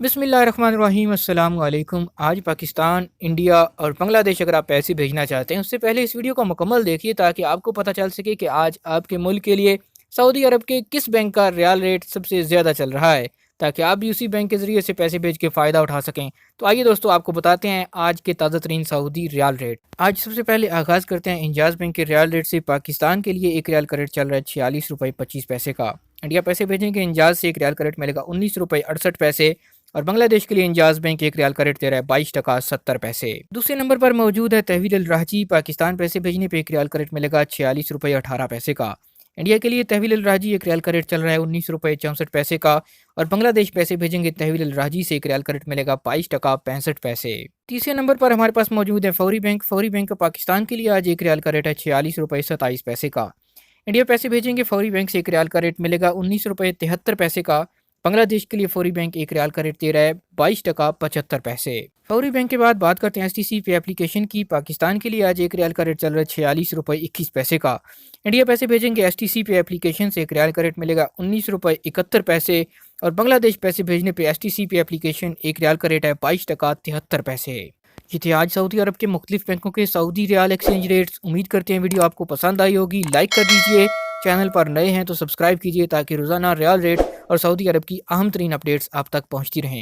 बिस्मिल्लाहिर्रहमानिर्रहीम। अस्सलाम वालेकुम। आज पाकिस्तान, इंडिया और बांग्लादेश अगर आप पैसे भेजना चाहते हैं, उससे पहले इस वीडियो को मुकम्मल देखिए ताकि आपको पता चल सके कि आज आपके मुल्क के लिए सऊदी अरब के किस बैंक का रियाल रेट सबसे ज़्यादा चल रहा है, ताकि आप भी उसी बैंक के ज़रिए से पैसे भेज के फ़ायदा उठा सकें। तो आइए दोस्तों, आपको बताते हैं आज के ताज़ा तरीन सऊदी रियाल रेट। आज सबसे पहले आगाज़ करते हैं इंजाज़ बैंक के रियाल रेट से। पाकिस्तान के लिए एक रियाल का रेट चल रहा है 46 रुपये 25 पैसे का। इंडिया पैसे भेजेंगे इंजाज़ से एक रियाल का रेट मिलेगा 19 रुपये 68 पैसे। और बांग्लादेश के लिए इंजाज बैंक एक रियाल का रेट दे रहा है 22 टका 70 पैसे। दूसरे नंबर पर मौजूद है तहवील अल राहजी। पाकिस्तान पैसे भेजने पे एक रियाल का रेट मिलेगा 46 रुपये 18 पैसे का। इंडिया के लिए तहवील अल राहजी एक रियाल का रेट चल रहा है 19 रुपये 64 पैसे का। और बांग्लादेश पैसे भेजेंगे तहवील अल राहजी से एक रियाल का रेट मिलेगा 22 टका 65 पैसे। तीसरे नंबर पर हमारे पास मौजूद है फौरी बैंक। फौरी बैंक का पाकिस्तान के लिए आज एक रियाल का रेट है 46 रुपये 27 पैसे का। इंडिया पैसे भेजेंगे फौरी बैंक से एक रियाल का रेट मिलेगा 19 रुपये 73 पैसे का। बांग्लादेश के लिए फौरी बैंक एक रियाल का रेट दे रहा है 22 टका 75 पैसे। फौरी बैंक के बाद बात करते हैं एसटीसी पे एप्लीकेशन की। पाकिस्तान के लिए आज एक रियाल का रेट चल रहा है 46 रुपये 21 पैसे का। इंडिया पैसे भेजेंगे एसटीसी पे एप्लीकेशन से एक रियाल का रेट मिलेगा 19 रुपये 71 पैसे। और बांग्लादेश पैसे भेजने पे एसटीसी पे एप्लीकेशन एक रियाल का रेट है 22 टका 73 पैसे। ये थे आज सऊदी अरब के मुख्तलिफ बैंकों के सऊदी रियाल एक्सचेंज रेट्स। उम्मीद करते हैं वीडियो आपको पसंद आई होगी। लाइक कर दीजिए, चैनल पर नए हैं तो सब्सक्राइब कीजिए ताकि रोज़ाना रियाल रेट और सऊदी अरब की अहम तरीन अपडेट्स आप तक पहुँचती रहें।